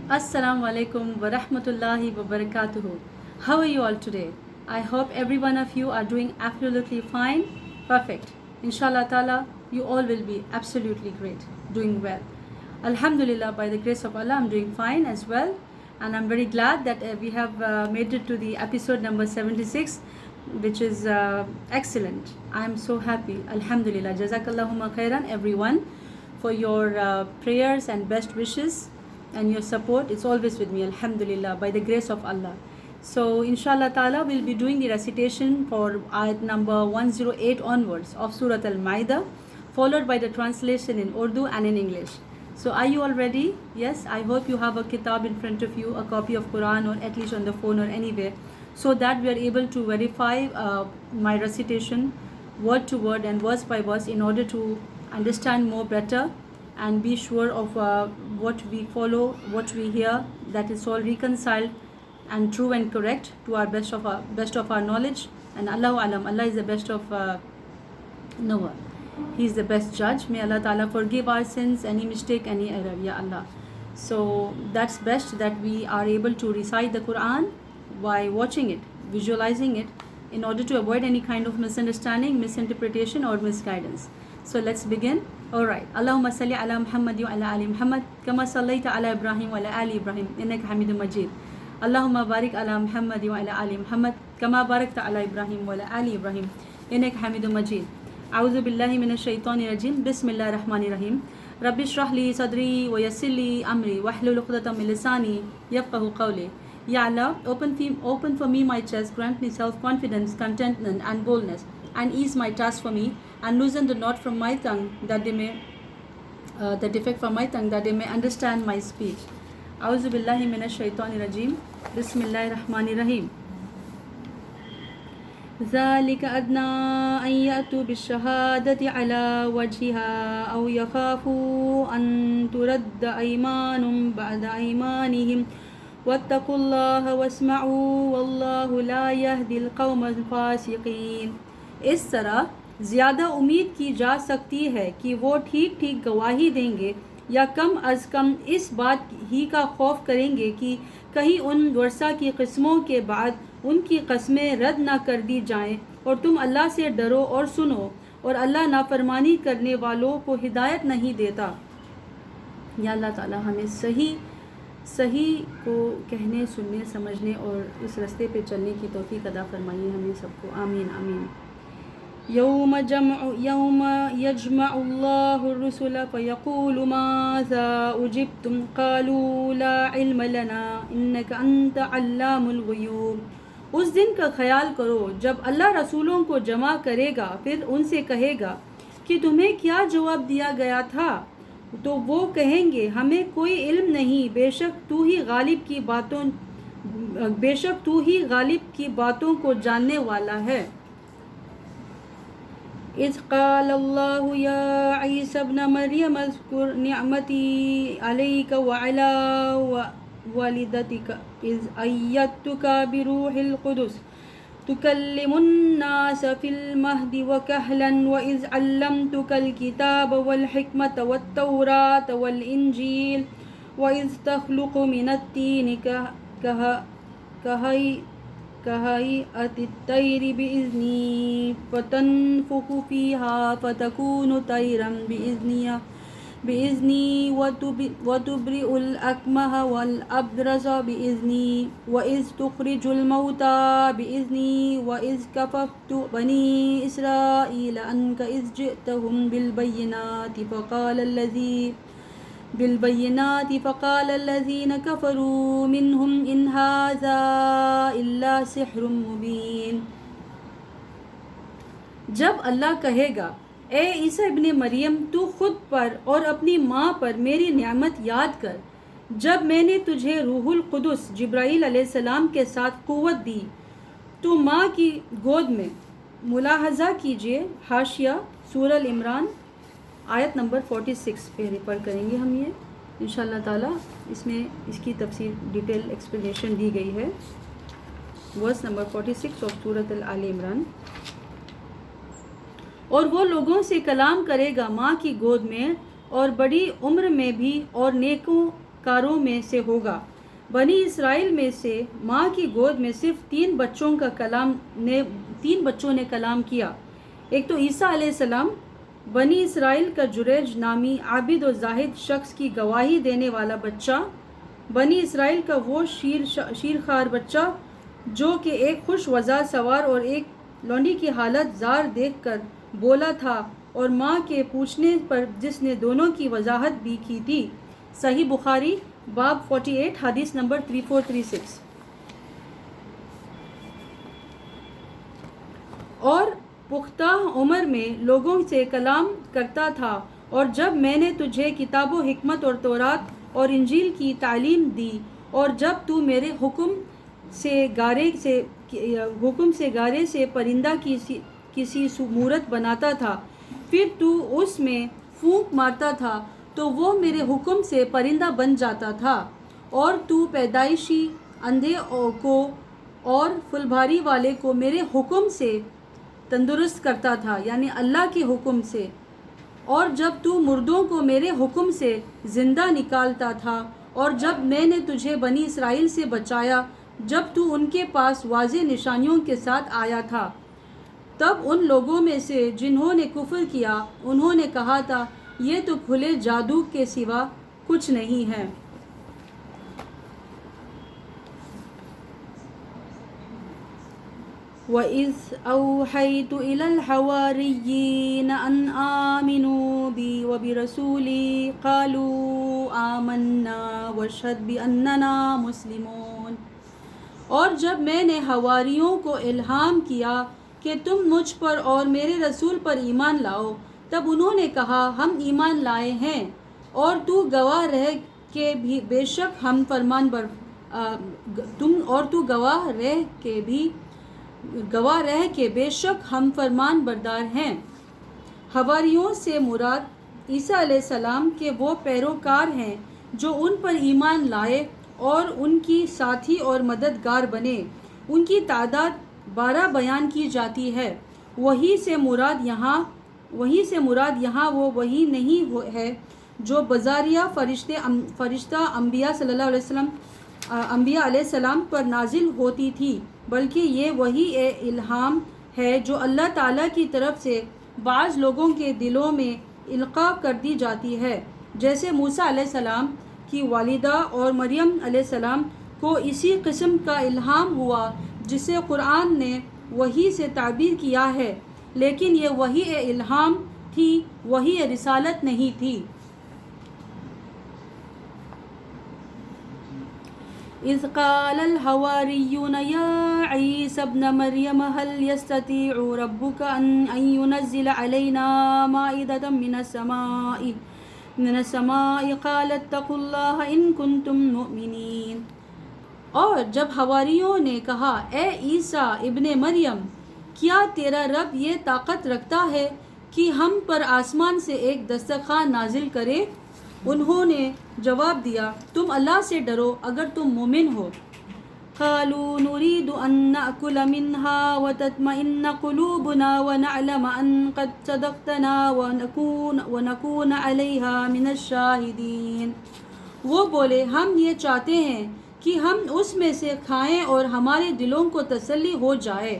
Assalamu alaikum wa rahmatullahi wa barakatuhu. How are you all today? I hope every one of you are doing absolutely fine. Perfect. Inshallah ta'ala, you all will be absolutely great, doing well. Alhamdulillah, by the grace of Allah, I'm doing fine as well. And I'm very glad that we have made it to the episode number 76, which is excellent. I'm so happy. Alhamdulillah. Jazakallahumma khairan, everyone, for your prayers and best wishes and your support. It's always with me, alhamdulillah, by the grace of Allah. So inshallah ta'ala, we'll be doing the recitation for ayat number 108 onwards of Surah Al-Ma'idah, followed by the translation in Urdu and in English. So are you all ready? Yes, I hope you have a kitab in front of you, a copy of Quran, or at least on the phone or anywhere, so that we are able to verify my recitation word to word and verse by verse in order to understand more better and be sure of what we follow, what we hear, that is all reconciled and true and correct to our best of our knowledge. And Allahu alam, Allah is the best of knower. He is the best judge. May Allah Ta'ala forgive our sins, any mistake, any error, Ya Allah. So that's best that we are able to recite the Quran by watching it, visualizing it, in order to avoid any kind of misunderstanding, misinterpretation or misguidance. So let's begin. Alright. Allahumma salli ala Muhammad wa ala ali Muhammad kama sallaita ala Ibrahim wa ala ali Ibrahim innaka Hamidum Majid. Allahumma barik ala Muhammad wa ala ali Muhammad kama barakta ala Ibrahim wa ala ali Ibrahim innaka Hamidum Majid. A'udhu billahi minash shaitani rajim. Bismillahir rahmanir rahim. Rabbi shrah li sadri wa yassir li amri wahlul 'uqdatam min lisani yafqahu qawli. Ya Allah, open for me my chest, grant me self-confidence, contentment and boldness, and ease my task for me, and loosen the knot from my tongue, that they may the defect from my tongue, that they may understand my speech. A'udhu billahi minash shaitani rajim. Bismillahir rahmanir rahim. ذلك أدنى أن يأتوا بالشهادة على وجهها أو يخافوا أن ترد أيمان بعد أيمانهم واتقوا الله واسمعوا والله لا يهدي القوم الفاسقين. اس طرح زیادہ امید کی جا سکتی ہے کہ وہ ٹھیک ٹھیک گواہی دیں گے، یا کم از کم اس بات ہی کا خوف کریں گے کہ کہیں ان ورثہ کی قسموں کے بعد ان کی قسمیں رد نہ کر دی جائیں، اور تم اللہ سے ڈرو اور سنو، اور اللہ نافرمانی کرنے والوں کو ہدایت نہیں دیتا. یا اللہ تعالی ہمیں صحیح کو کہنے، سننے، سمجھنے اور اس راستے پہ چلنے کی توفیق عطا فرمائیے ہمیں سب کو. آمین آمین. یوم یجمع اللہ الرسل فیقول ماذا اجبتم قالوا لا علم لنا انک انت علام الغیوب. اس دن کا خیال کرو جب اللہ رسولوں کو جمع کرے گا، پھر ان سے کہے گا کہ تمہیں کیا جواب دیا گیا تھا، تو وہ کہیں گے ہمیں کوئی علم نہیں، بے شک تو ہی غالب کی باتوں کو جاننے والا ہے. اذ قال اللہ یا عیسی ابن مریم اذکر نعمتی علیک وعلی والدتک اذ ایدتک بروح القدس تکلم الناس فی المہد وکہلا واذ علمتک الکتاب والحکمت والتوراۃ والانجیل واذ تخلق من الطین كهيئة الطير بإذني فتنفخ فيها فتكون طيرا بإذني وتبرئ الأكمه والأبرص بإذني وإذ تخرج الموتى بإذني وإذ كففت بني إسرائيل عنك إذ جئتهم بالبينات فقال الذين كفروا منهم إن هذا إلا سحر مبين. جب اللہ کہے گا اے عیسیٰ ابن مریم، تو خود پر اور اپنی ماں پر میری نعمت یاد کر، جب میں نے تجھے روح القدس جبرائیل علیہ السلام کے ساتھ قوت دی تو ماں کی گود میں. ملاحظہ کیجئے حاشیہ سورہ العمران آیت نمبر 46 پہ ریفر کریں گے ہم. یہ انشاءاللہ تعالی اس میں اس کی تفصیل ڈیٹیل ایکسپلینیشن دی گئی ہے. ورس نمبر 46 آف سورۃ آل عمران. اور وہ لوگوں سے کلام کرے گا ماں کی گود میں اور بڑی عمر میں بھی، اور کاروں میں سے ہوگا۔ بنی اسرائیل میں سے ماں کی گود میں صرف 3 بچوں نے کلام کیا۔ ایک تو عیسیٰ علیہ السلام، بنی اسرائیل کا جریج نامی عابد و زاہد شخص کی گواہی دینے والا بچہ، بنی اسرائیل کا وہ شیرخوار بچہ جو کہ ایک خوش وضع سوار اور ایک لونڈی کی حالت زار دیکھ کر بولا تھا، اور ماں کے پوچھنے پر جس نے دونوں کی وضاحت بھی کی تھی۔ صحیح بخاری باب 48 حدیث نمبر 3436۔ اور پختہ عمر میں لوگوں سے کلام کرتا تھا، اور جب میں نے تجھے کتاب و حکمت اور تورات اور انجیل کی تعلیم دی، اور جب تو میرے حکم سے گارے سے پرندہ کسی صورت بناتا تھا، پھر تو اس میں پھونک مارتا تھا تو وہ میرے حکم سے پرندہ بن جاتا تھا، اور تو پیدائشی اندھے کو اور فلبھاری والے کو میرے حکم سے تندرست کرتا تھا، یعنی اللہ کے حکم سے، اور جب تو مردوں کو میرے حکم سے زندہ نکالتا تھا، اور جب میں نے تجھے بنی اسرائیل سے بچایا جب تو ان کے پاس واضح نشانیوں کے ساتھ آیا تھا، تب ان لوگوں میں سے جنہوں نے کفر کیا انہوں نے کہا تھا یہ تو کھلے جادو کے سوا کچھ نہیں ہے۔ وَإِذْ أَوْحَيْتُ إِلَى الْحَوَارِيِّينَ أَنْ آمِنُوا بِي وَبِرَسُولِي قَالُوا آمَنَّا وَاشْهَدْ بِأَنَّنَا مُسْلِمُونَ۔ اور جب میں نے حواریوں کو الہام کیا کہ تم مجھ پر اور میرے رسول پر ایمان لاؤ، تب انہوں نے کہا ہم ایمان لائے ہیں، اور تو گواہ رہ کہ بے شک ہم بے شک ہم فرمان بردار ہیں۔ حواریوں سے مراد عیسیٰ علیہ السلام کے وہ پیروکار ہیں جو ان پر ایمان لائے اور ان کی ساتھی اور مددگار بنے۔ ان کی تعداد 12 بیان کی جاتی ہے۔ وہی سے مراد یہاں وہ وہی نہیں ہے جو بذریعہ فرشتہ انبیاء صلی اللہ علیہ وسلم انبیاء علیہ السلام پر نازل ہوتی تھی، بلکہ یہ وحی الہام ہے جو اللہ تعالیٰ کی طرف سے بعض لوگوں کے دلوں میں القاء کر دی جاتی ہے، جیسے موسیٰ علیہ السلام کی والدہ اور مریم علیہ السلام کو اسی قسم کا الہام ہوا جسے قرآن نے وحی سے تعبیر کیا ہے، لیکن یہ وحی الہام تھی، وحی رسالت نہیں تھی۔ اذ قال الحواریون یا عیسی ابن مریم هل يستطيع ربك ان ينزل علينا مائدة من السماء قال اتقوا الله ان كنتم مؤمنین۔ اور جب حواریوں نے کہا اے عیسیٰ ابن مریم، کیا تیرا رب یہ طاقت رکھتا ہے کہ ہم پر آسمان سے ایک دسترخوان نازل کرے؟ انہوں نے جواب دیا تم اللہ سے ڈرو اگر تم مومن ہو۔ قالوا نريد ان نأكل منها وتطمئن قلوبنا ونعلم ان قد صدقتنا ونكون عليها من الشاهدين۔ وہ بولے ہم یہ چاہتے ہیں کہ ہم اس میں سے کھائیں اور ہمارے دلوں کو تسلی ہو جائے،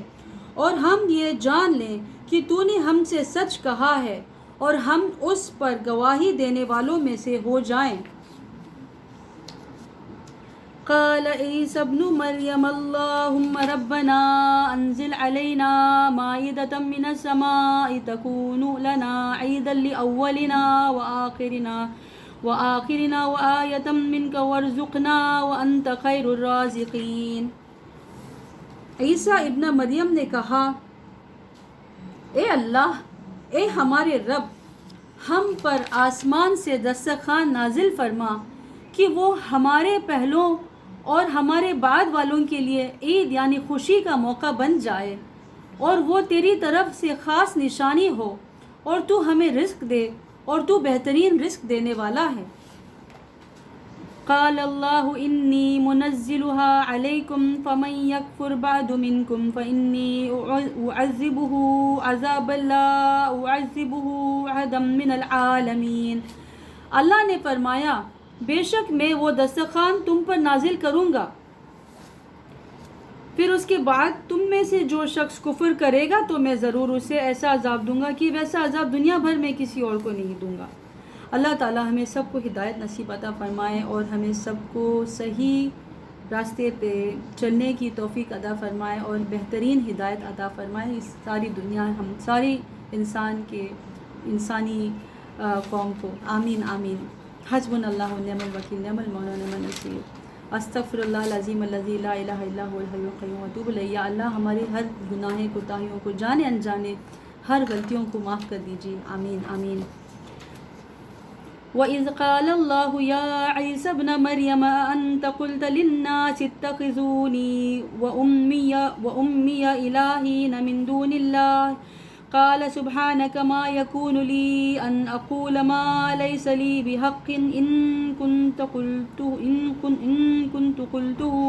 اور ہم یہ جان لیں کہ تو نے ہم سے سچ کہا ہے، اور ہم اس پر گواہی دینے والوں میں سے ہو جائیں۔ قال عیسی ابن مریم اللهم ربنا انزل علينا مائدة من السماء تكون لنا عيدا لأولنا وآخرنا وآية منك وارزقنا وأنت خير الرازقين۔ عیسیٰ ابن مریم نے کہا اے اللہ، اے ہمارے رب، ہم پر آسمان سے دسترخوان نازل فرما کہ وہ ہمارے پہلوں اور ہمارے بعد والوں کے لیے عید یعنی خوشی کا موقع بن جائے، اور وہ تیری طرف سے خاص نشانی ہو، اور تو ہمیں رزق دے، اور تو بہترین رزق دینے والا ہے۔ قال اللہ انی منزلها علیکم فمن یکفر بعد منکم فانی اعذبہ عذابا لا اعذبہ احدا من العالمین۔ اللہ نے فرمایا بے شک میں وہ دسترخوان تم پر نازل کروں گا، پھر اس کے بعد تم میں سے جو شخص کفر کرے گا تو میں ضرور اسے ایسا عذاب دوں گا کہ ویسا عذاب دنیا بھر میں کسی اور کو نہیں دوں گا۔ اللہ تعالی ہمیں سب کو ہدایت نصیب عطا فرمائے اور ہمیں سب کو صحیح راستے پہ چلنے کی توفیق عطا فرمائے اور بہترین ہدایت عطا فرمائے اس ساری دنیا، ہم ساری انسانی قوم کو۔ آمین آمین۔ حسبنا اللہ و نعم الوکیل، نعم المولا نعم النصیر۔ استغفر اللہ العظیم الذی لا الہ الا هو الحی القیوم واتوب الیہ۔ یا اللہ ہمارے ہر گناہ کوتاہیوں کو جانے انجانے ہر غلطیوں کو معاف کر دیجیے، آمین آمین۔ وَإِذْ قَالَ اللَّهُ يَا عِيسَى ابْنَ مَرْيَمَ أَأَنْتَ قُلْتَ لِلنَّاسِ اتَّخِذُونِي وَأُمِّيَ إِلَٰهِينَ مِن دُونِ اللَّهِ قَالَ سُبْحَانَكَ مَا يَكُونُ لِي أَنْ أَقُولَ مَا لَيْسَ لِي بِحَقٍّ إِن كُنتُ قُلْتُهُ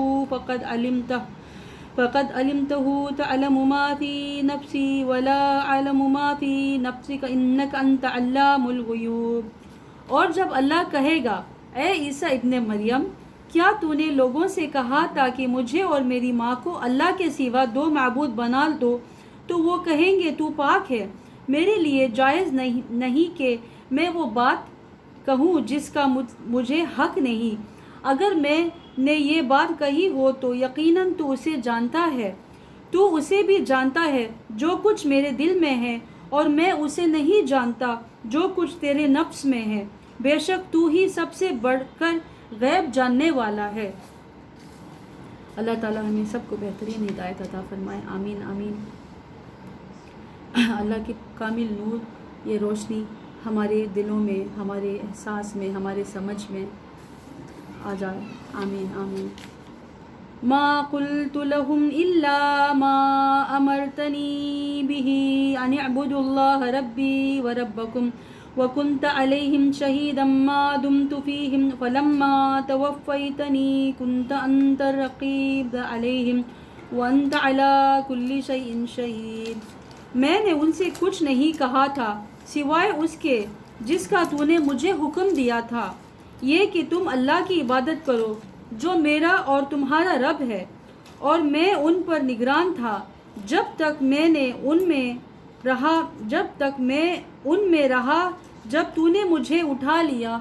فقد علمته تعلم ما في نفسي ولا أعلم ما في نفسك إنك أنت علام الغيوب۔ اور جب اللہ کہے گا اے عیسیٰ ابن مریم، کیا تو نے لوگوں سے کہا تھا کہ مجھے اور میری ماں کو اللہ کے سوا دو معبود بنا دو، تو وہ کہیں گے تو پاک ہے، میرے لیے جائز نہیں کہ میں وہ بات کہوں جس کا مجھے حق نہیں۔ اگر میں نے یہ بات کہی ہو تو یقیناً تو اسے جانتا ہے، تو اسے بھی جانتا ہے جو کچھ میرے دل میں ہے، اور میں اسے نہیں جانتا جو کچھ تیرے نفس میں ہے، بے شک تو ہی سب سے بڑھ کر غیب جاننے والا ہے۔ اللہ تعالیٰ ہمیں سب کو بہترین ہدایت عطا فرمائے، آمین آمین۔ اللہ کے کامل نور، یہ روشنی ہمارے دلوں میں، ہمارے احساس میں، ہمارے سمجھ میں آ جائے، آمین آمین۔ ما قلت لهم إلا ما أمرتني به أن اعبدوا الله ربي وربكم وكنت عليهم شهيدا ما دمت فيهم فلما توفيتني كنت أنت الرقيب عليهم وأنت على كل شيء شهيد۔ میں نے ان سے کچھ نہیں کہا تھا سوائے اس کے جس کا تو نے مجھے حکم دیا تھا، یہ کہ تم اللہ کی عبادت کرو جو میرا اور تمہارا رب ہے، اور میں ان پر نگران تھا جب تک میں ان میں رہا، جب تو نے مجھے اٹھا لیا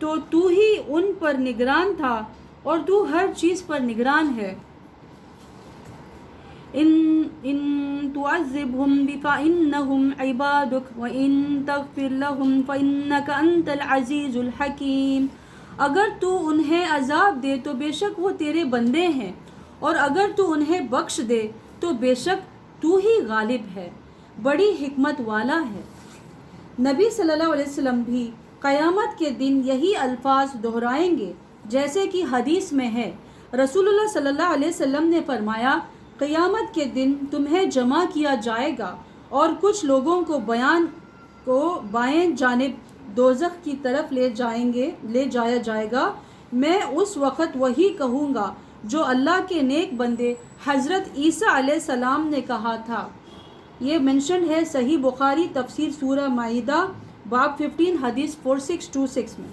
تو ہی ان پر نگران تھا، اور تو ہر چیز پر نگران ہے۔ ان تعذبهم فإنهم عبادك وإن تغفر لهم فإنك أنت العزيز الحكيم۔ اگر تو انہیں عذاب دے تو بے شک وہ تیرے بندے ہیں، اور اگر تو انہیں بخش دے تو بے شک تو ہی غالب ہے، بڑی حکمت والا ہے۔ نبی صلی اللہ علیہ وسلم بھی قیامت کے دن یہی الفاظ دہرائیں گے جیسے کہ حدیث میں ہے۔ رسول اللہ صلی اللہ علیہ وسلم نے فرمایا، قیامت کے دن تمہیں جمع کیا جائے گا اور کچھ لوگوں کو بائیں جانب دوزخ کی طرف لے جایا جائے گا۔ میں اس وقت وہی کہوں گا جو اللہ کے نیک بندے حضرت عیسیٰ علیہ السلام نے کہا تھا۔ یہ منشن ہے صحیح بخاری تفسیر سورہ مائدہ باب 15 حدیث 4626 میں۔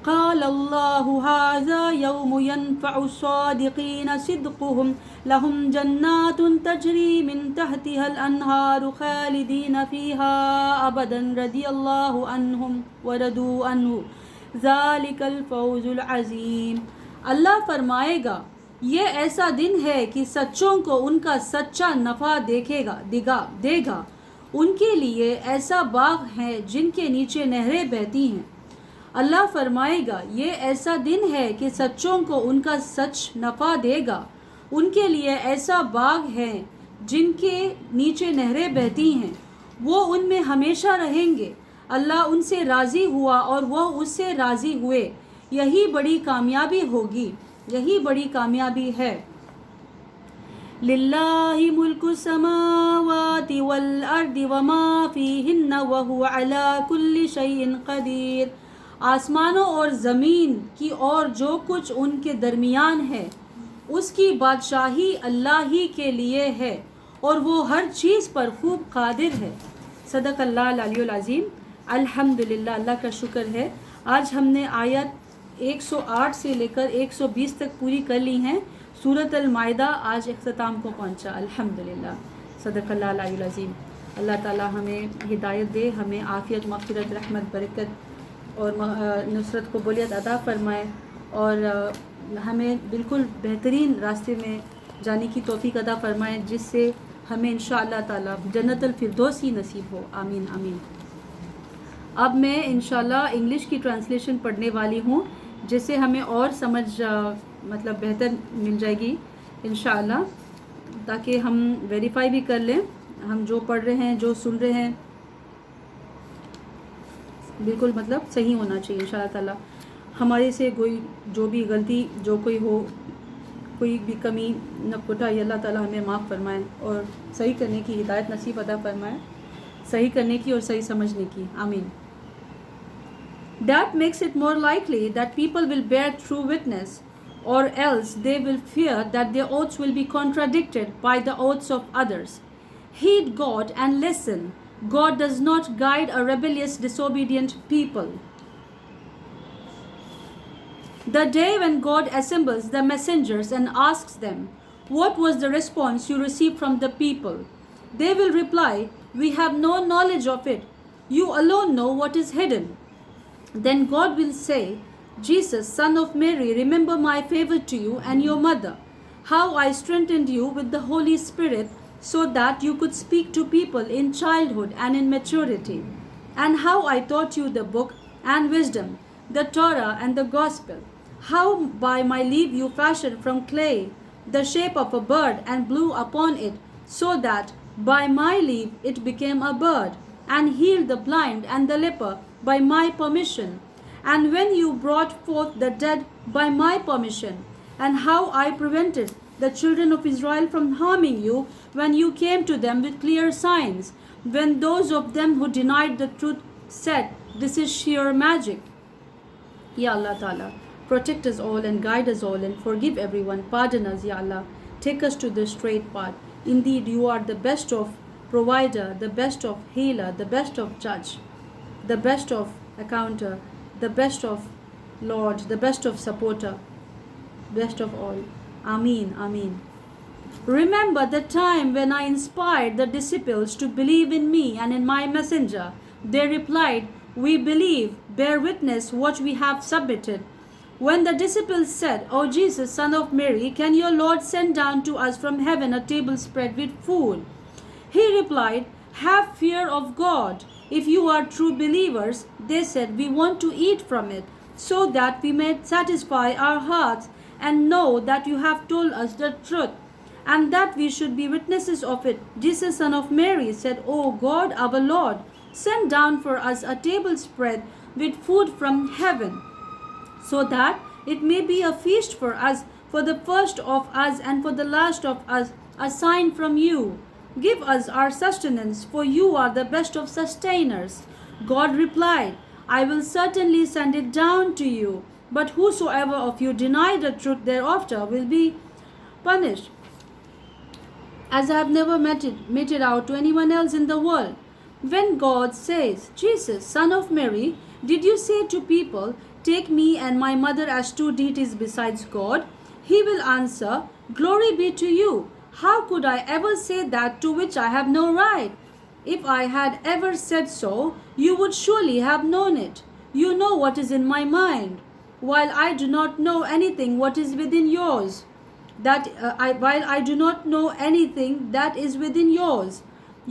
قال اللہ ھذا یوم ینفع الصادقین صدقهم لهم جنات تجری من تحتها الانہار خالدین فیها ابدا رضی اللہ عنہم ورضوا عنہ ذالک الفوز العظیم۔ اللہ فرمائے گا، یہ ایسا دن ہے کہ سچوں کو ان کا سچا نفع دے گا، ان کے لیے ایسا باغ ہے جن کے نیچے نہریں بہتی ہیں۔ اللہ فرمائے گا، یہ ایسا دن ہے کہ سچوں کو ان کا سچ نفع دے گا، ان کے لیے ایسا باغ ہے جن کے نیچے نہریں بہتی ہیں، وہ ان میں ہمیشہ رہیں گے۔ اللہ ان سے راضی ہوا اور وہ اس سے راضی ہوئے، یہی بڑی کامیابی ہوگی، یہی بڑی کامیابی ہے۔ للہ ملک السماوات والارض وما فیہن وہو علی کل شیء قدیر۔ آسمانوں اور زمین کی اور جو کچھ ان کے درمیان ہے، اس کی بادشاہی اللہ ہی کے لیے ہے، اور وہ ہر چیز پر خوب قادر ہے۔ صدق اللہ العلی العظیم۔ الحمدللہ، اللہ کا شکر ہے، آج ہم نے آیت 108 سے لے کر 120 تک پوری کر لی ہیں. سورۃ المائدہ آج اختتام کو پہنچا. الحمدللہ. صدق اللہ العلی العظیم. اللہ تعالی ہمیں ہدایت دے، ہمیں عافیت، مغفرت، رحمت، برکت اور نصرت، قبولیت عطا فرمائے، اور ہمیں بالکل بہترین راستے میں جانے کی توفیق عطا فرمائے، جس سے ہمیں انشاءاللہ تعالی جنت الفردوس ہی نصیب ہو. آمین آمین. اب میں انشاءاللہ انگلش کی ٹرانسلیشن پڑھنے والی ہوں، جس سے ہمیں اور سمجھ مطلب بہتر مل جائے گی انشاءاللہ، تاکہ ہم ویریفائی بھی کر لیں ہم جو پڑھ رہے ہیں، جو سن رہے ہیں، بالکل مطلب صحیح ہونا چاہیے انشاءاللہ تعالی. ہمارے سے کوئی جو بھی غلطی جو کوئی ہو، کوئی بھی کمی نہ کوتاہی، اللہ تعالی ہمیں معاف فرمائے اور صحیح کرنے کی ہدایت نصیب عطا فرمائے، صحیح کرنے کی اور صحیح سمجھنے کی. آمین. That makes it more likely that people will bear true witness, or else they will fear that their oaths will be contradicted by the oaths of others. Heed God and listen. God does not guide a rebellious, disobedient people. The day when God assembles the messengers and asks them, "What was the response you received from the people?" they will reply, "We have no knowledge of it. You alone know what is hidden." Then God will say, "Jesus, son of Mary, remember my favor to you and your mother, how I strengthened you with the Holy Spirit so that you could speak to people in childhood and in maturity, and how I taught you the book and wisdom, the Torah and the gospel, how by my leave you fashioned from clay the shape of a bird and blew upon it, so that by my leave it became a bird, and healed the blind and the leper by my permission, and when you brought forth the dead by my permission, and how I prevented the children of Israel from harming you when you came to them with clear signs, when those of them who denied the truth said, 'This is sheer magic.'" Ya Allah Ta'ala, protect us all and guide us all and forgive everyone. Pardon us, Ya Allah. Take us to the straight path. Indeed, you are the best of provider, the best of healer, the best of judge, the best of accounter, the best of Lord, the best of supporter, best of all. Ameen, Ameen. Remember the time when I inspired the disciples to believe in me and in my messenger. They replied, "We believe, bear witness what we have submitted." When the disciples said, "O Jesus, son of Mary, can your Lord send down to us from heaven a table spread with food?" He replied, "Have fear of God. If you are true believers," they said, "we want to eat from it, so that we may satisfy our hearts and know that you have told us the truth, and that we should be witnesses of it." Jesus, son of Mary, said, "O God, our Lord, send down for us a table spread with food from heaven, so that it may be a feast for us, for the first of us and for the last of us, a sign from you. Give us our sustenance, for you are the best of sustainers." God replied, "I will certainly send it down to you, but whosoever of you deny the truth thereafter will be punished, as I have never meted out to anyone else in the world." When God says, "Jesus, son of Mary, did you say to people, 'Take me and my mother as two deities besides God'?" He will answer, "Glory be to you. How could I ever say that to which I have no right? If I had ever said so, you would surely have known it. You know what is in my mind, while I do not know anything what is within yours. While I do not know anything that is within yours.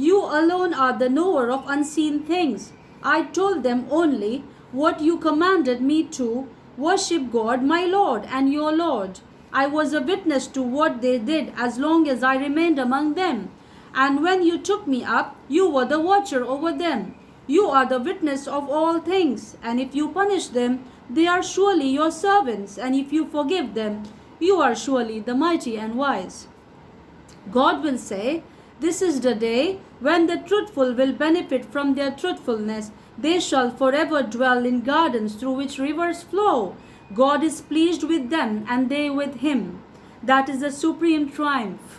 You alone are the knower of unseen things. I told them only what you commanded me to, worship God, my Lord and your Lord. I was a witness to what they did as long as I remained among them. And when you took me up, you were the watcher over them. You are the witness of all things. And if you punish them, they are surely your servants. And if you forgive them, you are surely the mighty and wise." God will say, "This is the day when the truthful will benefit from their truthfulness. They shall forever dwell in gardens through which rivers flow. God is pleased with them and they with him. That is the supreme triumph.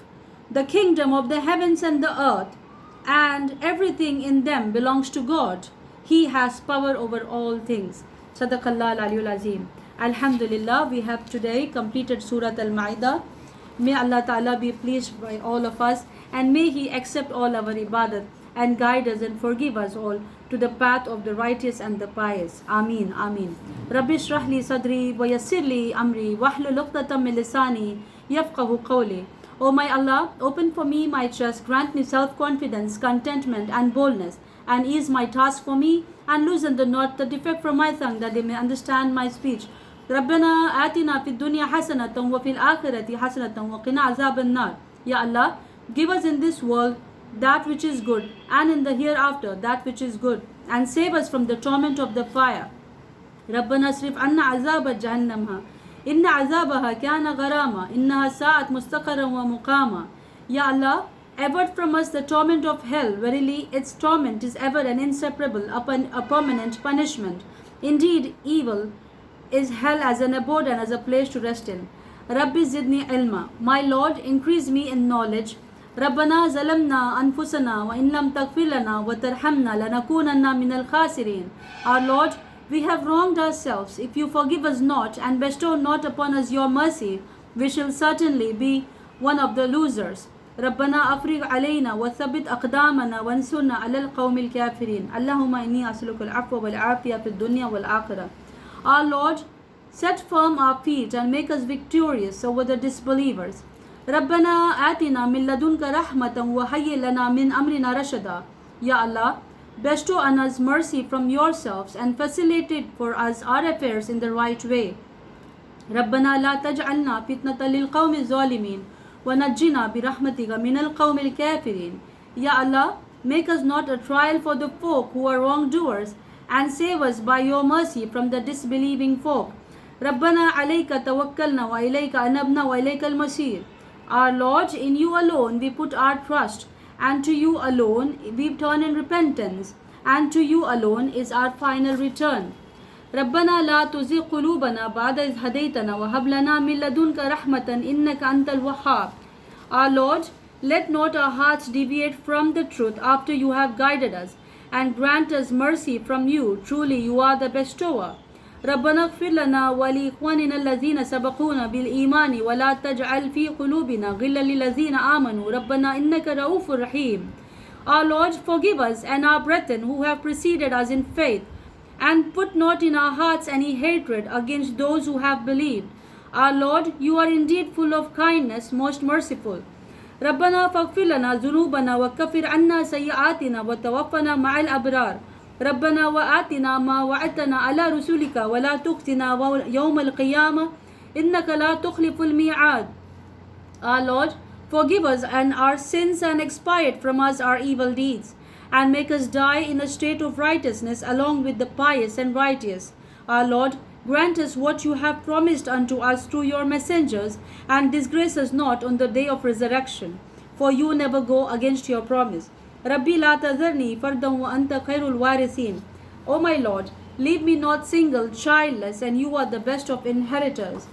The kingdom of the heavens and the earth and everything in them belongs to God. He has power over all things. Sadaqallah al-Aliyyul Azim. Alhamdulillah, we have today completed Surah Al-Ma'idah. May Allah Ta'ala be pleased by all of us, and may He accept all our ibadat and guide us and forgive us all to the path of the righteous and the pious. Ameen, Ameen. Rabbi shrah li sadri wa yassir li amri wahlul uqdatam min lisani yafqahu qawli. O my Allah, open for me my chest, grant me self-confidence, contentment and boldness, and ease my task for me, and loosen the knot, the defect from my tongue, that they may understand my speech. ربنا آتنا في الدنيا حسنة وفي الآخرة حسنة وقنا عذاب النار. Ya Allah, give us in this world that which is good, and in the hereafter that which is good, and save us from the torment of the fire. ربنا اصرف عنا عذاب جهنم إن عذابها كان غراما إنها ساءت مستقرا ومقاما. Ya Allah, avert from us the torment of hell. Verily, its torment is ever and inseparable, a permanent punishment. Indeed, evil is hell as an abode and as a place to rest in. Rabbi zidni ilma. My Lord, increase me in knowledge. Rabbana zalamna anfusana wa in lam taghfir lana wa tarhamna lanakunanna minal khasirin. Our Lord, we have wronged ourselves. If you forgive us not and bestow not upon us your mercy, we shall certainly be one of the losers. ربنا أفرغ علينا وثبت أقدامنا وانصرنا على القوم الكافرين. اللهم إني أسألك العفو والعافية في الدنيا والآخرة. Our Lord, set firm our feet and make us victorious over the disbelievers. ربنا آتنا من لدنك رحمة وهيئ لنا من أمرنا رشدا. Ya Allah, bestow on us mercy from yourselves and facilitate for us our affairs in the right way. ربنا لا تجعلنا فتنة للقوم الظالمين وَنَجِّنَا بِرَحْمَتِكَ مِنَ الْقَوْمِ الْكَافِرِينَ. Ya Allah, make us not a trial for the folk who are wrongdoers, and save us by your mercy from the disbelieving folk. رَبَّنَا عَلَيْكَ تَوَكَّلْنَا وَإِلَيْكَ أَنَبْنَا وَإِلَيْكَ الْمَصِيرُ. Our Lord, in you alone we put our trust, and to you alone we turn in repentance, and to you alone is our final return. ربنا لا تزغ قلوبنا بعد إذ هديتنا وهب لنا من لدنك رحمة إنك أنت الوهاب. Our Lord, let not our hearts deviate from the truth after you have guided us, and grant us mercy from you. Truly you are the bestower. ربنا اغفر لنا ولإخواننا الذين سبقونا بالإيمان ولا تجعل في قلوبنا غلا للذين آمنوا ربنا إنك رؤوف رحيم. Our Lord, forgive us and our brethren who have preceded us in faith, and put not in our hearts any hatred against those who have believed. Our Lord, you are indeed full of kindness, most merciful. ربنا فاغفر لنا ذنوبنا وكفر عنا سيئاتنا وتوفنا مع الأبرار. ربنا وآتنا ما وعدتنا على رسولك ولا تخزنا يوم القيامة إنك لا تخلف الميعاد. Our Lord, forgive us and our sins and expiate from us our evil deeds, and make us die in a state of righteousness along with the pious and righteous. Our Lord, grant us what you have promised unto us through your messengers, and disgrace us not on the day of resurrection, for you never go against your promise. Rabbi la tazarni fardan wa anta khairul warithin. O my Lord, leave me not single, childless, and you are the best of inheritors.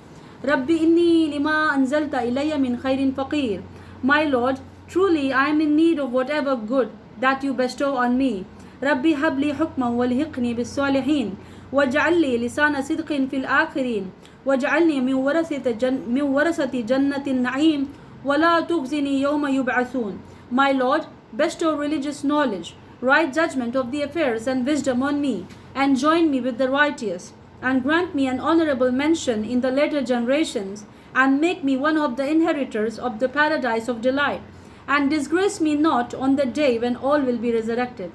Rabbi inni lima anzalta ilayya min khairin faqir. My Lord, truly I am in need of whatever good that you bestow on me. Rabbi habli hukman walhiqni bis salihin waj'al li lisana sidqin fil akhirin waj'alni min warasati jannatin na'im wa la tukhzini yawma yub'athun. My Lord, bestow religious knowledge, right judgment of the affairs and wisdom on me, and join me with the righteous, and grant me an honorable mention in the later generations, and make me one of the inheritors of the paradise of delight, and disgrace me not on the day when all will be resurrected.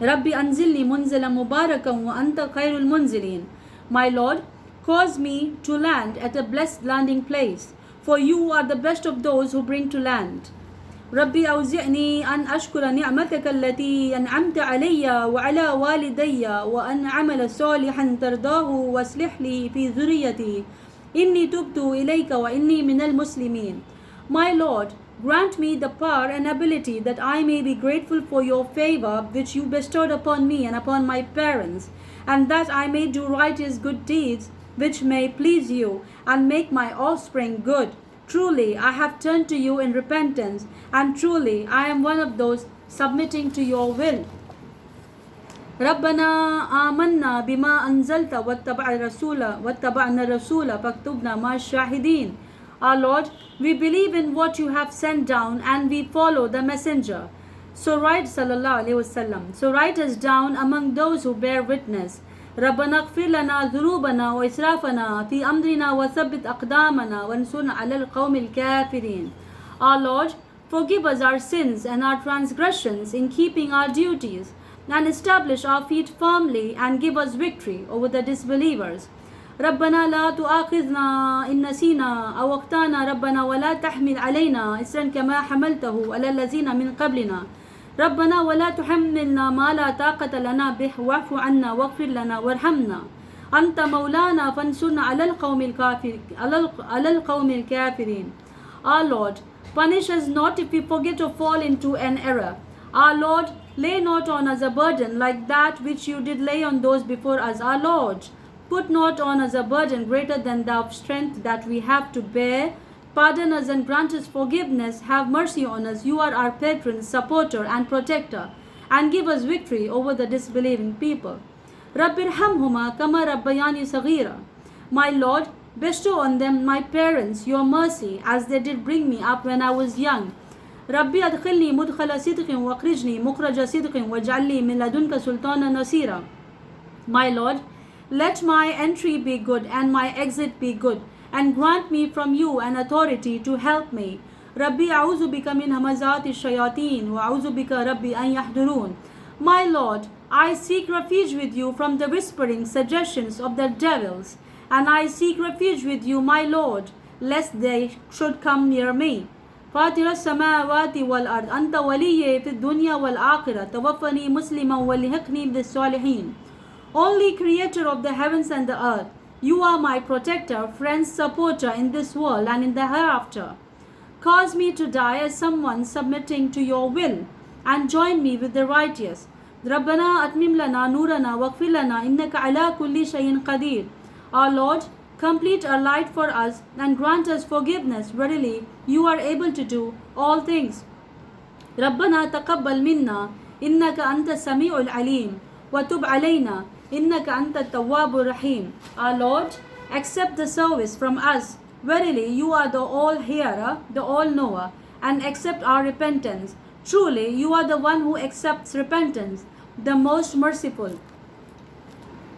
Rabbi anzilni munzila mubarakan wa anta khairul munzilin. My Lord, cause me to land at a blessed landing place, for you are the best of those who bring to land. Rabbi awzi'ni an ashkura ni'mataka allati an'amta alayya wa ala walidayya wa an amala salihan tardahu wa aslih li fi dhurriyyati inni tubtu ilayka wa inni minal muslimin. My Lord, grant me the power and ability that I may be grateful for your favor which you bestowed upon me and upon my parents, and that I may do righteous good deeds which may please you and make my offspring good. Truly I have turned to you in repentance, and truly I am one of those submitting to your will. ربنا آمنا بما أنزلت واتبعنا الرسول فاكتبنا مع الشاهدين. Our Lord, we believe in what you have sent down and we follow the messenger. So write, sallallahu alayhi wasallam. So write us down among those who bear witness. ربنا اغفر لنا ذنوبنا وإسرافنا في أمرنا وثبت أقدامنا وانصرنا على القوم الكافرين. Our Lord, forgive us our sins and our transgressions in keeping our duties, and establish our feet firmly and give us victory over the disbelievers. ربنا لا تؤاخذنا إن نسينا أو أخطأنا ربنا ولا تحمل علينا إصرا كما حملته على الذين من قبلنا ربنا ولا تحملنا ما لا طاقة لنا به واعف عنا واغفر لنا وارحمنا أنت مولانا فانصرنا على القوم الكافرين. Our Lord, punish us not if we forget or fall into an error. Our Lord, lay not on us a burden like that which you did lay on those before us. Our Lord, put not on us a burden greater than the strength that we have to bear. Pardon us and grant us forgiveness. Have mercy on us. You are our patron, supporter and protector. And give us victory over the disbelieving people. رَبِّ ارْحَمْهُمَا كَمَا رَبَّيَانِي صَغِيرًا. My Lord, bestow on them, my parents, your mercy, as they did bring me up when I was young. رَبِّ أَدْخِلْنِي مُدْخَلَ صِدْقٍ وَأَخْرِجْنِي مُخْرَجَ صِدْقٍ وَاجْعَلْ لِي مِن لَدُنْكَ سُلْطَانًا نَصِيرًا. My Lord, let my entry be good and my exit be good, and grant me from you an authority to help me. Rabbi a'udhu bika min hamazati shayateen wa a'udhu bika Rabbi an yahdurun. My Lord, I seek refuge with you from the whispering suggestions of the devils, and I seek refuge with you, my Lord, lest they should come near me. فاطر السماوات والأرض أنت ولي في الدنيا والآخرة توفني مسلما والحقني بالصالحين. Only creator of the heavens and the earth, you are my protector, friend, supporter in this world and in the hereafter. Cause me to die as someone submitting to your will, and join me with the righteous. رَبَّنَا أَتْمِمْ لَنَا نُورَنَا وَاغْفِرْ لَنَا إِنَّكَ عَلَى كُلِّ شَيْءٍ قَدِيرٌ. Our Lord, complete our light for us and grant us forgiveness. Verily, you are able to do all things. رَبَّنَا تَقَبَّلْ مِنَّا إِنَّكَ أَنْتَ السَّمِيعُ الْعَلِيمُ وَتُبْ عَلَيْنَا إِنَّكَ أَنْتَ التَّوَّابُ الرَّحِيمُ. Our Lord, accept the service from us. Verily, you are the all-hearer, the all-knower, and accept our repentance. Truly, you are the one who accepts repentance, the most merciful.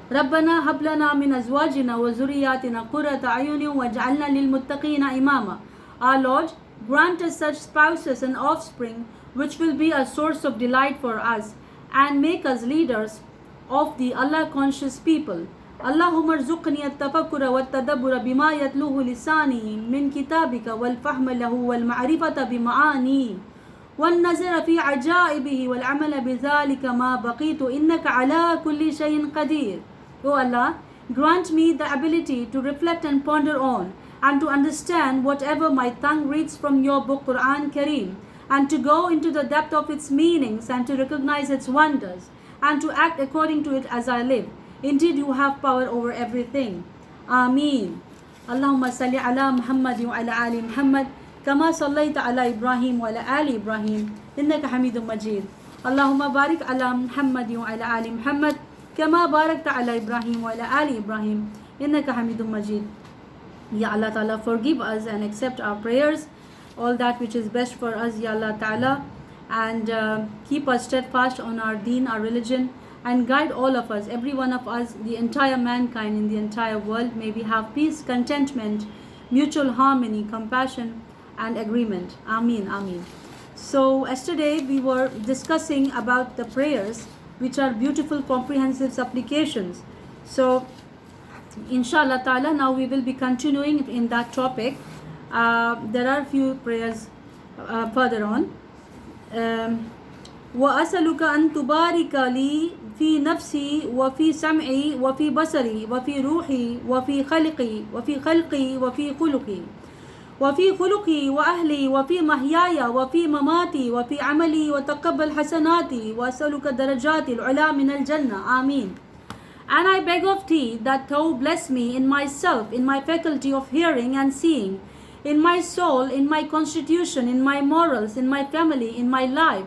رَبَّنَا هَبْ لَنَا مِنْ أَزْوَاجِنَا وَذُرِّيَّاتِنَا قُرَّةَ أَعْيُنٍ وَاجْعَلْنَا لِلْمُتَّقِينَ إِمَامًا. Our Lord, grant us such spouses and offspring which will be a source of delight for us, and make us leaders of the Allah-conscious people. Allahumma rzuqni at-tafakkura wat-tadabbura bima yatluhu lisani min kitabika wal-fahma lahu wal-ma'rifata bima'ani wal-nazara fi ajaibihi wal-amala bidhalika ma baqitu innaka ala kulli shay'in qadir. O Allah, grant me the ability to reflect and ponder on, and to understand whatever my tongue reads from your book Quran Kareem, and to go into the depth of its meanings and to recognize its wonders, and to act according to it as I live. Indeed, you have power over everything. Ameen. Allahumma salli ala Muhammad wa ala ali Muhammad kama sallaita ala Ibrahim wa ala ali Ibrahim innaka Hamidum Majid. Allahumma barik ala Muhammad wa ala ali Muhammad kama barakta ala Ibrahim wa ala ali Ibrahim innaka Hamidum Majid. Ya Allah Ta'ala, forgive us and accept our prayers, all that which is best for us, Ya Allah Ta'ala, and keep us steadfast on our deen, our religion, and guide all of us, every one of us, the entire mankind in the entire world. May we have peace, contentment, mutual harmony, compassion, and agreement. Ameen, Ameen. So yesterday we were discussing about the prayers, which are beautiful, comprehensive supplications. So inshallah ta'ala, now we will be continuing in that topic. There are a few prayers further on. وأسألك أن تبارك لي في نفسي وفي سمعي وفي بصري وفي روحي وفي خلقي وفي خلقي وفي خلقي وفي خلقي وأهلي وفي محياي وفي مماتي وفي عملي وتقبل حسناتي وأسألك درجات العلا من الجنة. آمين. And I beg of thee that thou bless me in myself, in my faculty of hearing and seeing, in my soul, in my constitution, in my morals, in my family, in my life,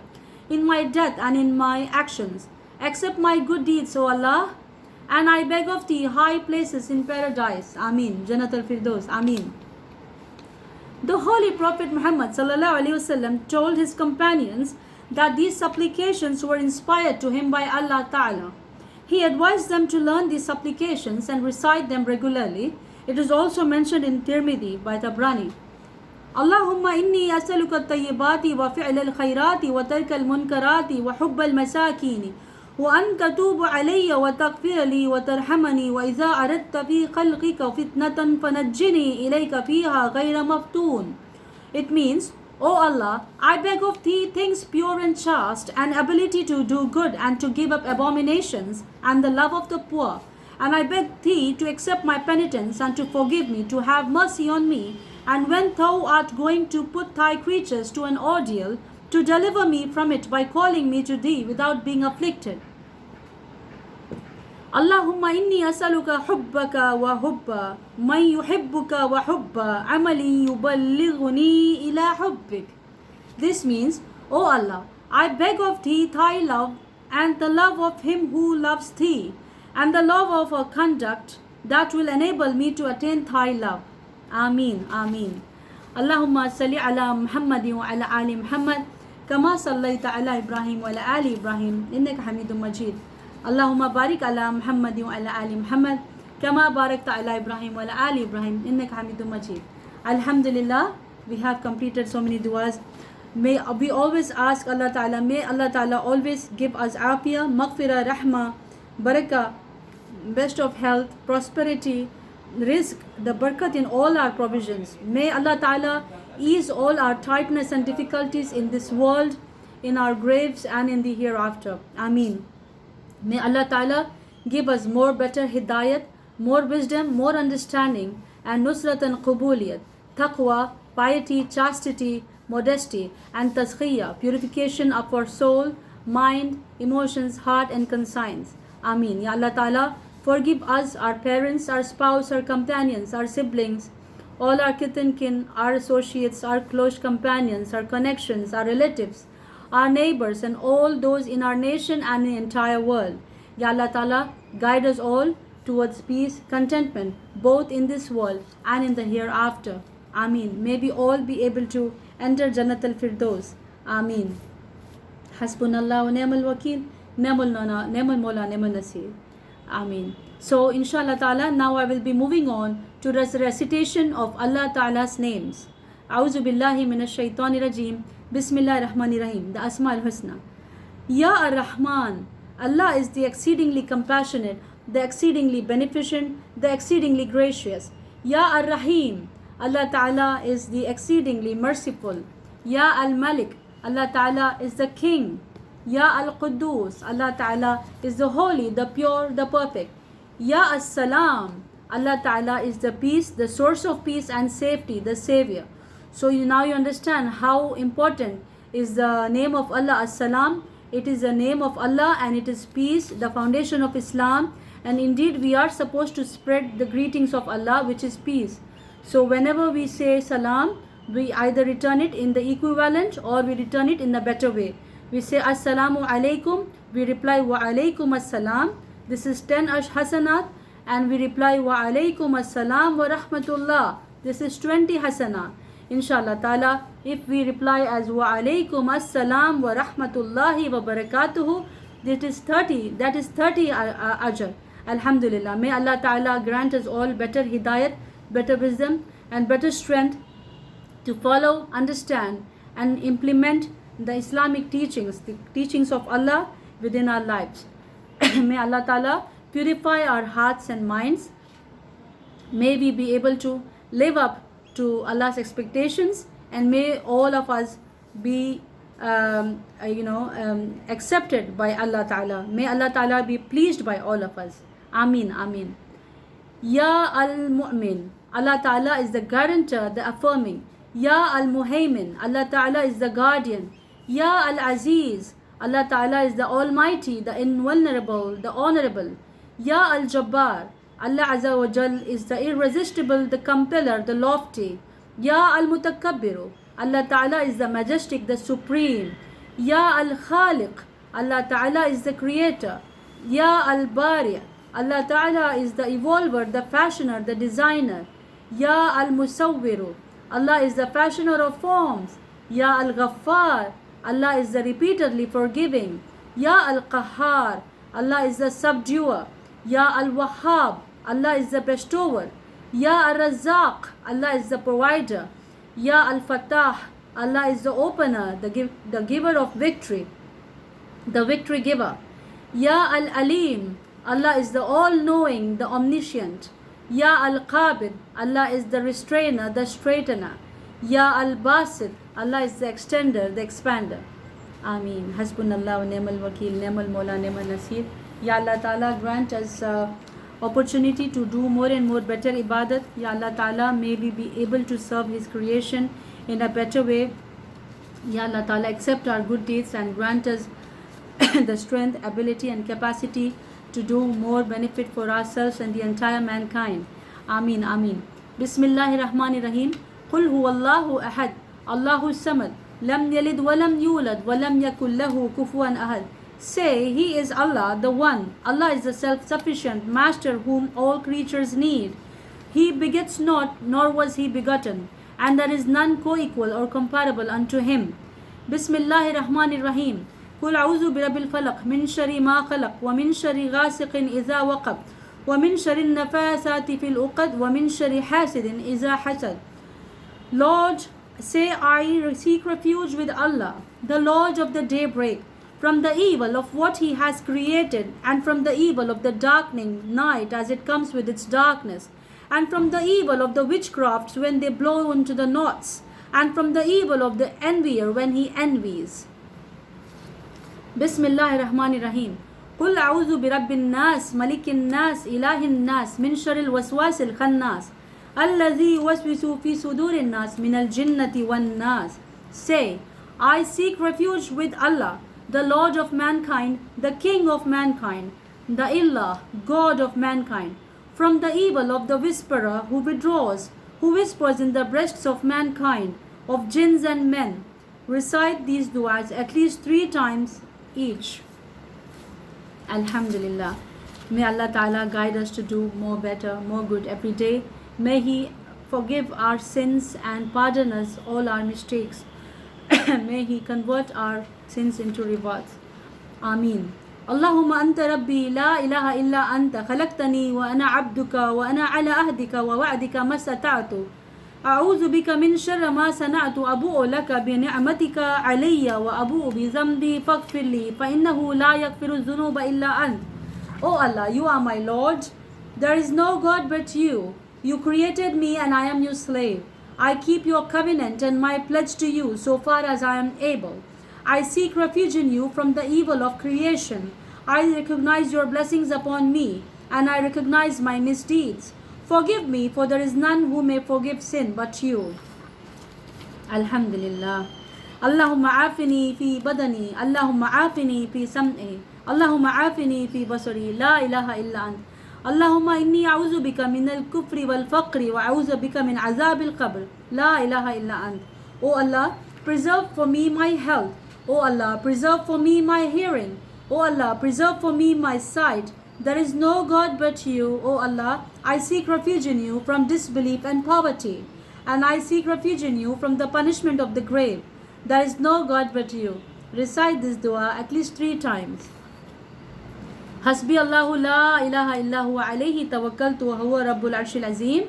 in my death and in my actions, Accept my good deeds, O Allah, and I beg of thee high places in paradise. Ameen. Jannat al-Firdaus. Ameen. The Holy Prophet Muhammad ﷺ told his companions that these supplications were inspired to him by Allah Ta'ala. He advised them to learn these supplications and recite them regularly. It is also mentioned in Tirmidhi by Tabrani. Allahumma inni as'aluka at-tayyibati wa fi'l al-khayrati wa tark al-munkarati wa hubb al-masakini wa an tatubu alayya wa taghfir li wa tarhamani wa idha aradta fi khalqika fitnatan fanajjini ilayka fiha ghayra maftun. It means, O Allah, I beg of thee things pure and chaste, and ability to do good and to give up abominations, and the love of the poor. And I beg thee to accept my penitence and to forgive me, to have mercy on me. And when thou art going to put thy creatures to an ordeal, to deliver me from it by calling me to thee without being afflicted. Allahumma inni as'aluka hubbaka wa hubba man yuhibbuka wa hubba amali yuballighuni ila hubbik. This means, O Allah, I beg of thee thy love and the love of him who loves thee, and the love of a conduct that will enable me to attain thy love. Ameen. Ameen. Allahumma salli ala Muhammadin wa ala ali Muhammad kama sallaita ala Ibrahim wa ala ali Ibrahim innaka Hamidum Majid. Allahumma barik ala Muhammadin wa ala ali Muhammad kama barakta ala Ibrahim wa ala ali Ibrahim innaka Hamidum Majid. Alhamdulillah, we have completed so many du'as. May we always ask Allah Ta'ala, may Allah Ta'ala always give us afiyah, maghfirah, rahmah, barakah, best of health, prosperity, rizq, the barakat in all our provisions. May Allah Ta'ala ease all our tightness and difficulties in this world, in our graves and in the hereafter. Ameen. May Allah Ta'ala give us more better hidayat, more wisdom, more understanding, and nusrat and qubuliyat, taqwa, piety, chastity, modesty, and tazkiyah, purification of our soul, mind, emotions, heart, and conscience. Ameen. Ya Allah Ta'ala, forgive us, our parents, our spouse, our companions, our siblings, all our kith and kin, our associates, our close companions, our connections, our relatives, our neighbors, and all those in our nation and in the entire world. Ya Allah Ta'ala, guide us all towards peace, contentment, both in this world and in the hereafter. Ameen. May we all be able to enter Jannat al-Firdaus. Ameen. Hasbunallah wa ni'mal wakil, ni'mal mawla, ni'mal nasir. Ameen. So inshallah ta'ala, now I will be moving on to the recitation of Allah Ta'ala's names. A'udhu billahi minash shaitanir rajim. Bismillahir Rahmanir Rahim. The Asma al-Husna. Ya Ar-Rahman, Allah is the exceedingly compassionate, the exceedingly beneficent, the exceedingly gracious. Ya Ar-Rahim, Allah Ta'ala is the exceedingly merciful. Ya Al-Malik, Allah Ta'ala is the King. Ya Al-Quddus, Allah Ta'ala is the holy, the pure, the perfect. Ya As-Salam, Allah Ta'ala is the peace, the source of peace and safety, the savior. So now you understand how important is the name of Allah, As-Salam. It is the name of Allah and it is peace, the foundation of Islam. And indeed we are supposed to spread the greetings of Allah, which is peace. So whenever we say salam, we either return it in the equivalent or we return it in a better way. We say Assalamu alaikum, we reply wa alaikum assalam. This is 10 hasanat. And we reply wa alaikum assalam wa rahmatullah. This is 20 hasanat. Inshallah ta'ala, if we reply as wa alaikum assalam wa rahmatullahi wa barakatuhu, that is 30 ajr. Alhamdulillah. May Allah Ta'ala grant us all better hidayat, better wisdom and better strength to follow, understand and implement the Islamic teachings, the teachings of Allah within our lives. May Allah Ta'ala purify our hearts and minds. May we be able to live up to Allah's expectations, and may all of us be accepted by Allah Ta'ala. May Allah Ta'ala be pleased by all of us. Ameen. Ameen. Ya Al-Mu'min, Allah Ta'ala is the guarantor, the affirming. Ya Al-Muhaymin, Allah Ta'ala is the guardian. Ya Al-Aziz, Allah Ta'ala is the almighty, the invulnerable, the honorable. Ya Al-Jabbar, Allah Azza wa Jal is the irresistible, the compeller, the lofty. Ya Al-Mutakabbiru, Allah Ta'ala is the majestic, the supreme. Ya Al-Khaliq, Allah Ta'ala is the creator. Ya al-Bari, Allah Ta'ala is the evolver, the fashioner, the designer. Ya al-Musawwiru, Allah is the fashioner of forms. Ya al-Ghaffar, Allah is the repeatedly forgiving. Ya al-Qahhar, Allah is the subduer. Ya al-Wahhab, Allah is the bestower. Ya al-Razzaq, Allah is the provider. Ya al-Fattah, Allah is the opener, the giver of victory, the victory giver. Ya al-Alim, Allah is the all-knowing, the omniscient. Ya al-Qabid, Allah is the restrainer, the straightener. Ya al-Basit, Allah is the extender, the expander. Ameen. Hasbunallah wa ni'mal wakil, ni'mal mawla, ni'mal nasir. Ya Allah Ta'ala, grant us opportunity to do more and more better ibadat. Ya Allah Ta'ala, may we be able to serve His creation in a better way. Ya Allah Ta'ala, accept our good deeds and grant us the strength, ability and capacity to do more benefit for ourselves and the entire mankind. Ameen, Ameen. Bismillahir Rahmanir Rahim. Qul huwallahu ahad, Allahu samad, lam yalid walam yulad, walam yakul lahu kufuwan ahad. Say, He is Allah, the One. Allah is the self-sufficient Master whom all creatures need. He begets not, nor was He begotten, and there is none co-equal or comparable unto Him. Bismillahir Rahmanir Rahim. قل أعوذ برب الفلق من شر ما خلق ومن شر غاسق إذا وقب ومن شر النفاثات في العقد ومن شر حاسد إذا حسد. Lord, say, I seek refuge with Allah, the Lord of the daybreak, from the evil of what He has created, and from the evil of the darkening night as it comes with its darkness, and from the evil of the witchcrafts when they blow into the knots, and from the evil of the envier when he envies. Bismillahir Rahmanir Rahim. قل أعوذ برب الناس ملك الناس إله الناس من شر الوسواس الخناس الذي يوسوس في صدور الناس من الجنة والناس. Say, I seek refuge with Allah, the Lord of mankind, the King of mankind, the Ilah, God of mankind, from the evil of the whisperer who whispers in the breasts of mankind, of jinns and men. Recite these du'as at least 3 times each. Alhamdulillah. May Allah Ta'ala guide us to do more better, more good every day. May He forgive our sins and pardon us all our mistakes. May He convert our sins into rewards. Ameen. Allahumma anta rabbi la ilaha illa anta khalaqtani wa ana abduka wa ana ala ahdika wa wa'dika mastata'tu. أعوذ بك من شر ما صنعت أبوء لك بنعمتك علي وأبوء بذنبي فاغفر لي فإنه لا يغفر الذنوب إلا أنت. O Allah, You are my Lord. There is no God but You. You created me and I am Your slave. I keep Your covenant and my pledge to You so far as I am able. I seek refuge in You from the evil of creation. I recognize Your blessings upon me and I recognize my misdeeds. Forgive me, for there is none who may forgive sin but You. Alhamdulillah. Allahumma afini fi badani, Allahumma afini fi sam'i, Allahumma afini fi basari, la ilaha illa ant. Allahumma inni a'udhu bika min al-kufri wal-faqri wa a'udhu bika min azab al-qabr, la ilaha illa ant. O Allah, preserve for me my health. O Allah, preserve for me my hearing. O Allah, preserve for me my sight. There is no God but You, O Allah. I seek refuge in You from disbelief and poverty, and I seek refuge in You from the punishment of the grave. There is no God but You. Recite this dua at least 3 times. Hasbi Allahu la ilaha illa huwa alayhi tawakkaltu wa huwa rabbul arshil azim.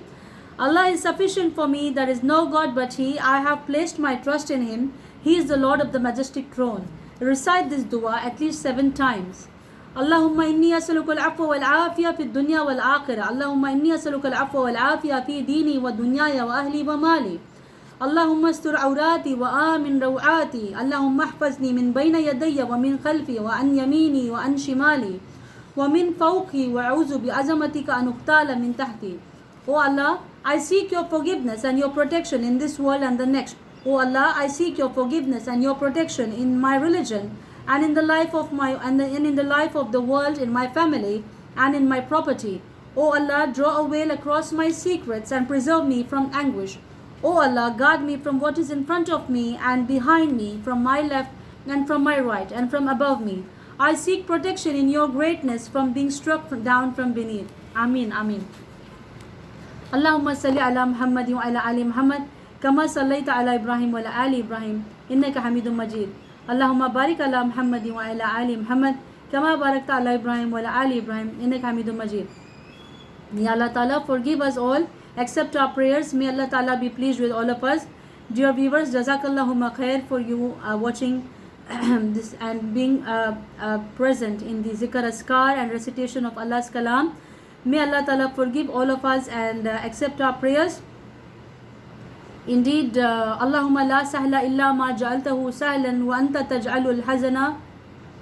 Allah is sufficient for me. There is no God but He. I have placed my trust in Him. He is the Lord of the majestic throne. Recite this dua at least 7 times. اللهم إني أسألك العفو والعافية في الدنيا والآخرة. اللهم إني أسألك العفو والعافية في ديني ودنياي وأهلي ومالي. اللهم استر عوراتي وآمن روعاتي. اللهم احفظني من بين يدي ومن خلفي وعن يميني وعن شمالي ومن فوقي وأعوذ بعظمتك أن أغتال من تحتي. O Allah, I seek Your forgiveness and Your protection in this world and the next. O Allah, I seek Your forgiveness and Your protection in my religion and in the life of in the life of the world, in my family and in my property. O Allah, draw a veil across my secrets and preserve me from anguish. O Allah, guard me from what is in front of me and behind me, from my left and from my right and from above me. I seek protection in your greatness from being struck down from beneath. Ameen, Ameen. Allahumma salli ala Muhammad wa ala ali Muhammad kama sallaita ala Ibrahim wa ala ali Ibrahim innaka Hamidum Majid. Allahumma barik ala Muhammad wa ala ali Muhammad kama barakta ala Ibrahim wa ala ali Ibrahim innaka Hamidum Majid. May Allah Ta'ala forgive us all, accept our prayers. May Allah Ta'ala be pleased with all of us. Dear viewers, Jazakallahumma khair for you watching this and being present in the Zikr Askar and recitation of Allah's Kalam. May Allah Ta'ala forgive all of us and accept our prayers. Indeed, Allahumma la sahla illa ma ja'altahu sahlan wa anta taj'alul hazana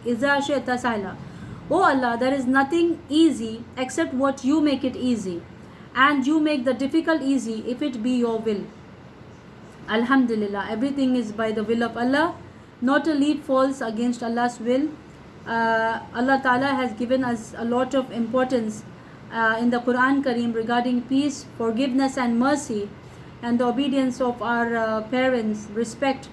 idha shi'ta sahla. Oh Allah, there is nothing easy except what you make it easy, and you make the difficult easy if it be your will. Alhamdulillah, everything is by the will of Allah. Not a leaf falls against Allah's will. Allah Ta'ala has given us a lot of importance in the Quran Kareem regarding peace, forgiveness and mercy, and the obedience of our parents, respect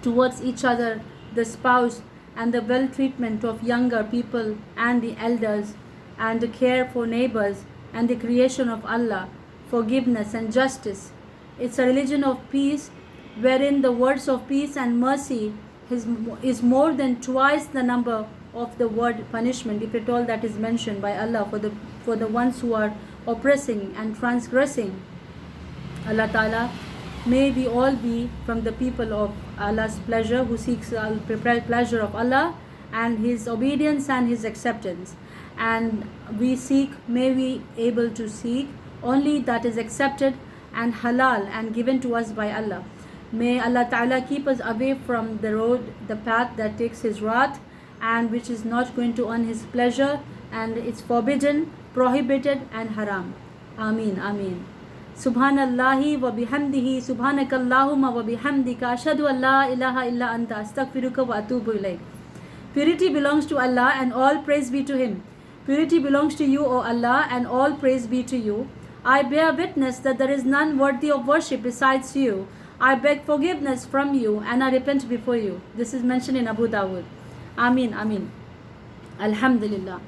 towards each other, the spouse, and the well treatment of younger people and the elders, and the care for neighbors, and the creation of Allah, forgiveness and justice. It's a religion of peace, wherein the words of peace and mercy is more than twice the number of the word punishment, if at all that is mentioned by Allah for the ones who are oppressing and transgressing. Allah Ta'ala, may we all be from the people of Allah's pleasure, who seeks the pleasure of Allah and His obedience and His acceptance. And may we able to seek only that is accepted and halal and given to us by Allah. May Allah Ta'ala keep us away from the path that takes His wrath and which is not going to earn His pleasure, and it's forbidden, prohibited and haram. Ameen, Ameen. Subhanallahi wa bihamdihi, subhanakallahumma wa bihamdika, ashhadu an la ilaha illa anta, astaghfiruka wa atubu ilayk. Purity belongs to Allah and all praise be to Him. Purity belongs to you, O Allah, and all praise be to you. I bear witness that there is none worthy of worship besides you. I beg forgiveness from you and I repent before you. This is mentioned in Abu Dawud. Ameen, Ameen. Alhamdulillah.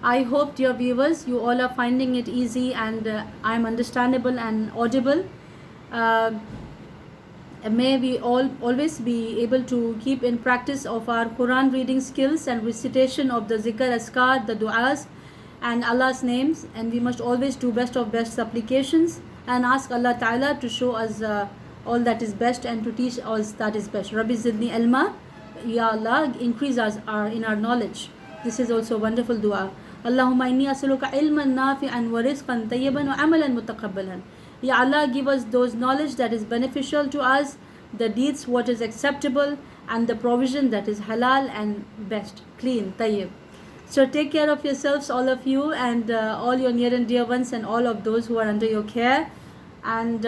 I hope, dear viewers, you all are finding it easy and I am understandable and audible. May we all always be able to keep in practice of our Quran reading skills and recitation of the Zikr Askar, the du'as and Allah's names, and we must always do best of best supplications and ask Allah Ta'ala to show us all that is best and to teach us that is best. Rabbi Zidni Ilma, Ya Allah, increase us in our knowledge. This is also a wonderful dua. Allahumma inni as'aluka ilman nafi'an wa rizqan tayyiban wa amalan mutaqabbalan. Ya Allah, give us those knowledge that is beneficial to us, the deeds what is acceptable, and the provision that is halal and best, clean, tayyib. So take care of yourselves, all of you, and all your near and dear ones, and all of those who are under your care. And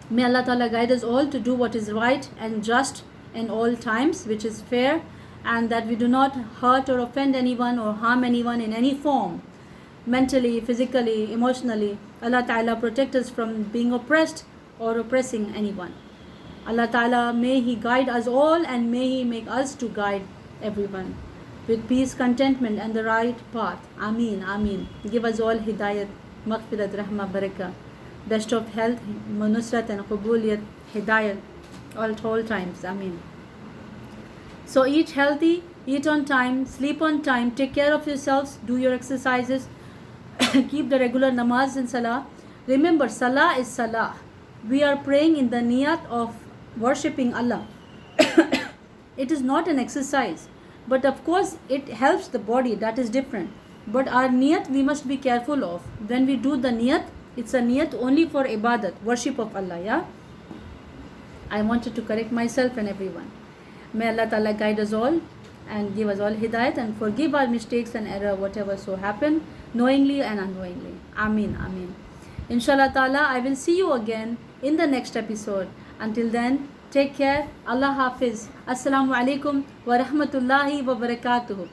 may Allah Ta'ala guide us all to do what is right and just in all times, which is fair, and that we do not hurt or offend anyone or harm anyone in any form, mentally, physically, emotionally. Allah Ta'ala protect us from being oppressed or oppressing anyone. Allah Ta'ala, may He guide us all and may He make us to guide everyone with peace, contentment and the right path. Ameen, Ameen. Give us all hidayat, maghfirat, rahmah, barakah, best of health, nusrat and qabuliyat, hidayat, all times. Ameen. So eat healthy, eat on time, sleep on time, take care of yourselves, do your exercises, keep the regular namaz and salah. Remember, salah is salah. We are praying in the niyat of worshipping Allah. It is not an exercise, but of course it helps the body, that is different. But our niyat we must be careful of. When we do the niyat, it's a niyat only for ibadat, worship of Allah, yeah? I wanted to correct myself and everyone. May Allah Ta'ala guide us all and give us all hidayat and forgive our mistakes and error, whatever so happen, knowingly and unknowingly. Ameen, Ameen. Inshallah Ta'ala, I will see you again in the next episode. Until then, take care. Allah Hafiz. Assalamu alaikum wa rahmatullahi wa barakatuhu.